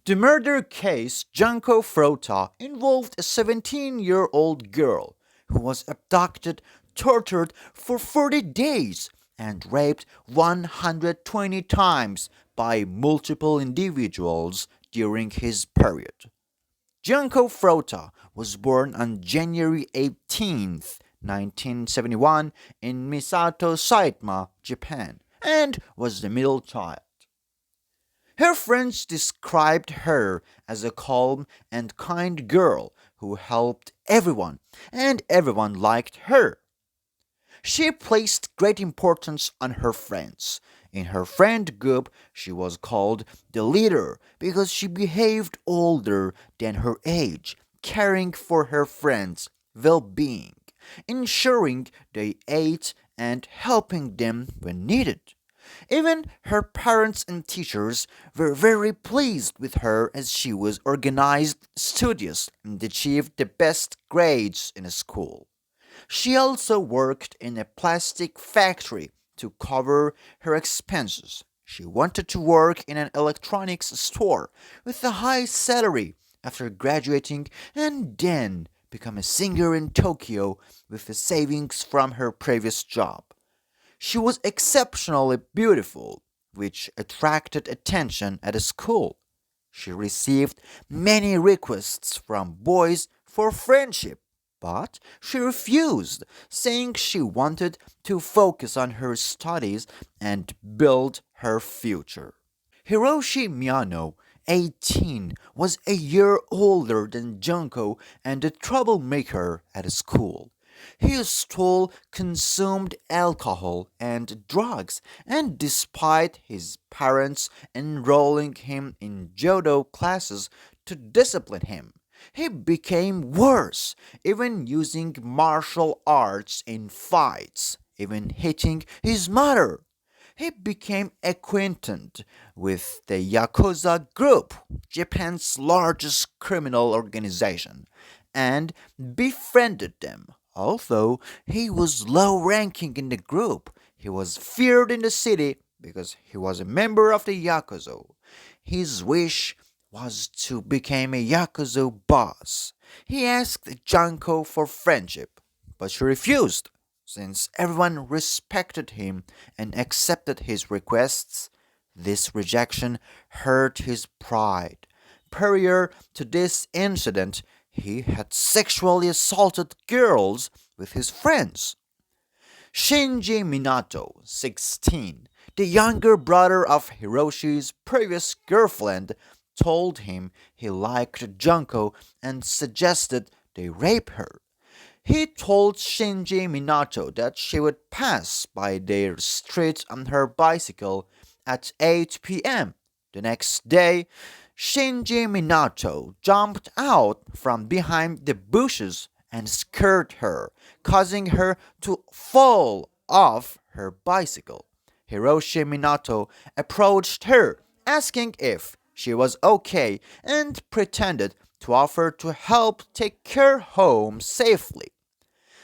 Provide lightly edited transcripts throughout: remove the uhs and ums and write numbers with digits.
The murder case Junko Furuta involved a 17-year-old girl who was abducted, tortured for 40 days, and raped 120 times by multiple individuals during his period. Junko Furuta was born on January 18th, 1971 in Misato, Saitama, Japan, and was the middle child. Her friends described her as a calm and kind girl who helped everyone, and everyone liked her. She placed great importance on her friends. In her friend group, she was called the leader because she behaved older than her age, caring for her friends' well being, ensuring they ate, and helping them when needed. Even her parents and teachers were very pleased with her as she was organized, studious, and achieved the best grades in school. She also worked in a plastic factory to cover her expenses. She wanted to work in an electronics store with a high salary after graduating and then become a singer in Tokyo with the savings from her previous job. She was exceptionally beautiful, which attracted attention at school. She received many requests from boys for friendship, but she refused, saying she wanted to focus on her studies and build her future. Hiroshi Miyano, 18, was a year older than Junko and a troublemaker at school. He stole, consumed alcohol and drugs, and despite his parents enrolling him in judo classes to discipline him, he became worse, even using martial arts in fights, even hitting his mother. He became acquainted with the Yakuza Group, Japan's largest criminal organization, and befriended them. Although he was low ranking in the group, he was feared in the city because he was a member of the Yakuza. His wish was to become a Yakuza boss. He asked Janko for friendship, but she refused. Since everyone respected him and accepted his requests, this rejection hurt his pride. Prior to this incident, he had sexually assaulted girls with his friends. Shinji Minato, 16, the younger brother of Hiroshi's previous girlfriend, told him he liked Junko and suggested they rape her. He told Shinji Minato that she would pass by their street on her bicycle at 8 p.m. The next day, Shinji Minato jumped out from behind the bushes and scared her, causing her to fall off her bicycle. Hiroshi Minato approached her, asking if she was okay, and pretended to offer to help take her home safely.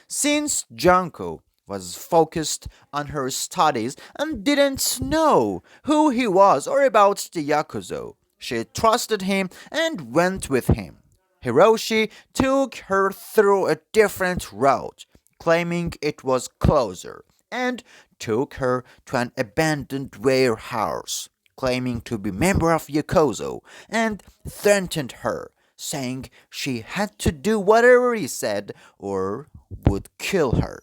Since Junko was focused on her studies and didn't know who he was or about the Yakuza, she trusted him and went with him. Hiroshi took her through a different route, claiming it was closer, and took her to an abandoned warehouse, claiming to be member of Yakuza, and threatened her, saying she had to do whatever he said or would kill her.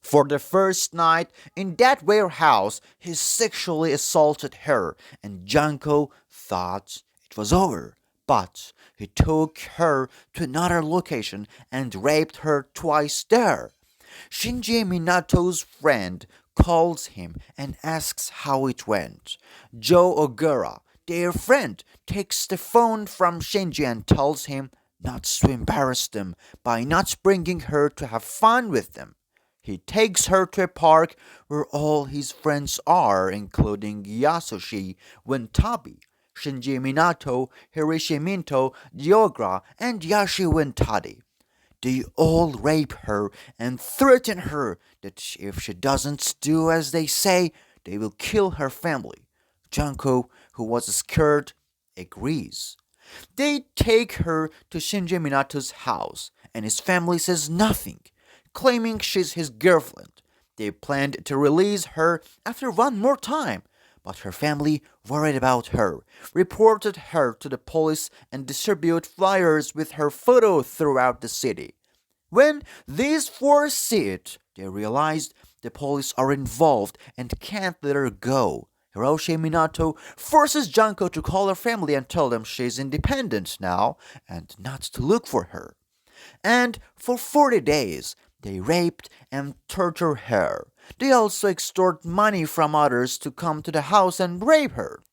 For the first night in that warehouse, he sexually assaulted her, and Janko thought it was over. But he took her to another location and raped her twice there. Shinji Minato's friend calls him and asks how it went. Joe Ogura, their friend, takes the phone from Shinji and tells him not to embarrass them by not bringing her to have fun with them. He takes her to a park where all his friends are, including Yasushi Wentabi, Shinji Minato, Hiroshi Minto, Ryoga, and Yashi Wentadi. They all rape her and threaten her that if she doesn't do as they say, they will kill her family. Junko, who was scared, agrees. They take her to Shinji Minato's house, and his family says nothing, claiming she's his girlfriend. They planned to release her after one more time, but her family, worried about her, reported her to the police and distributed flyers with her photo throughout the city. When these four see it, they realize the police are involved and can't let her go. Hiroshi Minato forces Junko to call her family and tell them she's independent now and not to look for her. And for 40 days, they raped and tortured her. They also extort money from others to come to the house and rape her,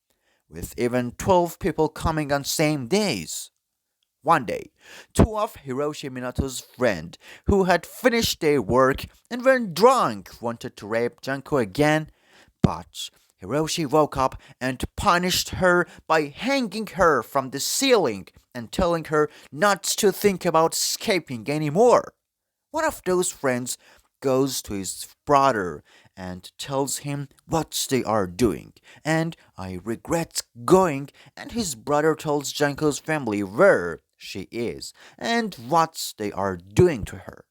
with even 12 people coming on same days. One day, two of Hiroshi Minato's friends who had finished their work and were drunk wanted to rape Junko again, but Hiroshi woke up and punished her by hanging her from the ceiling and telling her not to think about escaping anymore. One of those friends goes to his brother and tells him what they are doing, and I regret going, and his brother tells Janko's family where she is and what they are doing to her.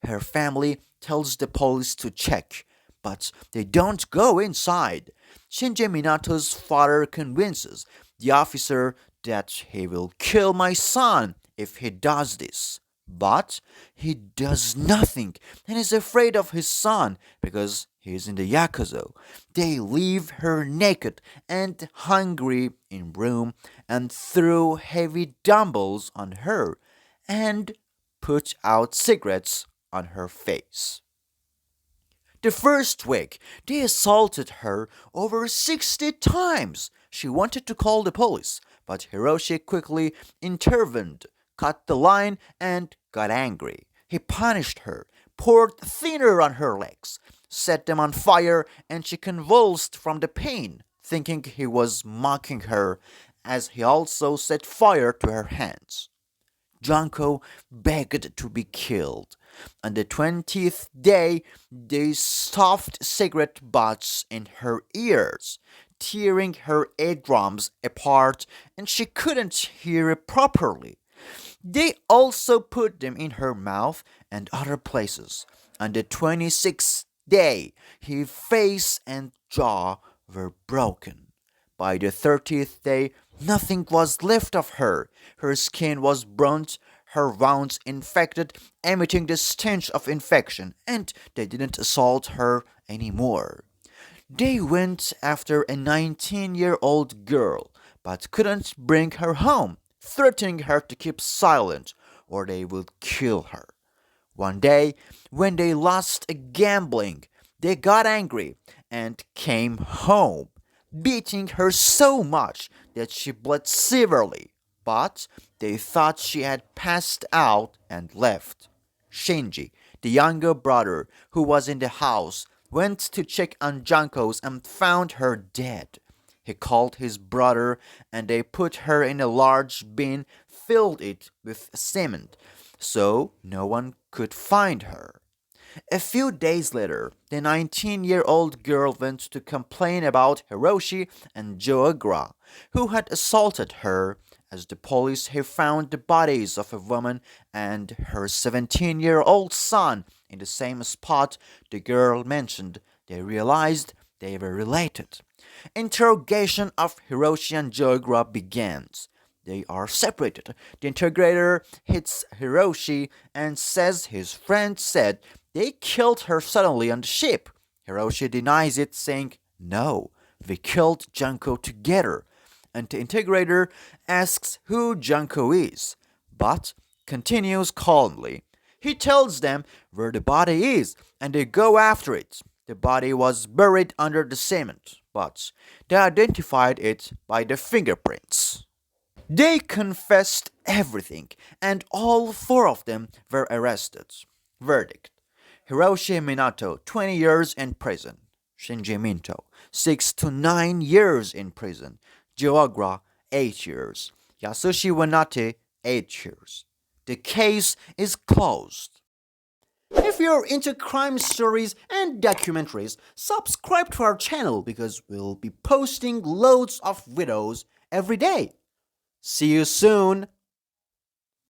Her family tells the police to check, but they don't go inside. Shinji Minato's father convinces the officer that he will kill my son if he does this. But he does nothing and is afraid of his son because he is in the Yakuza. They leave her naked and hungry in room and throw heavy dumbbells on her and put out cigarettes on her face. The first week, they assaulted her over 60 times. She wanted to call the police, but Hiroshi quickly intervened, cut the line, and got angry. He punished her, poured thinner on her legs, set them on fire, and she convulsed from the pain, thinking he was mocking her, as he also set fire to her hands. Junko begged to be killed. On the 20th day, they stuffed cigarette butts in her ears, tearing her eardrums apart, and she couldn't hear properly. They also put them in her mouth and other places. On the 26th day, her face and jaw were broken. By the 30th day, nothing was left of her. Her skin was burnt, her wounds infected, emitting the stench of infection, and they didn't assault her anymore. They went after a 19-year-old girl, but couldn't bring her home, threatening her to keep silent or they would kill her. One day, when they lost a gambling, they got angry and came home, beating her so much that she bled severely, but they thought she had passed out and left. Shinji, the younger brother who was in the house, went to check on Junko's and found her dead. He called his brother and they put her in a large bin, filled it with cement, so no one could find her. A few days later, the 19-year-old girl went to complain about Hiroshi and Joagra, who had assaulted her. As the police have found the bodies of a woman and her 17-year-old son in the same spot the girl mentioned, they realized they were related. Interrogation of Hiroshi and Joagra begins. They are separated. The interrogator hits Hiroshi and says his friend said they killed her suddenly on the ship. Hiroshi denies it, saying, "No, we killed Junko together." And the interrogator asks who Junko is, but continues calmly. He tells them where the body is, and they go after it. The body was buried under the cement, but they identified it by the fingerprints. They confessed everything, and all four of them were arrested. Verdict: Hiroshi Minato, 20 years in prison. Shinji Minto, 6 to 9 years in prison. Joagra, 8 years. Yasushi Wanate, 8 years. The case is closed. If you're into crime stories and documentaries, subscribe to our channel because we'll be posting loads of videos every day. See you soon.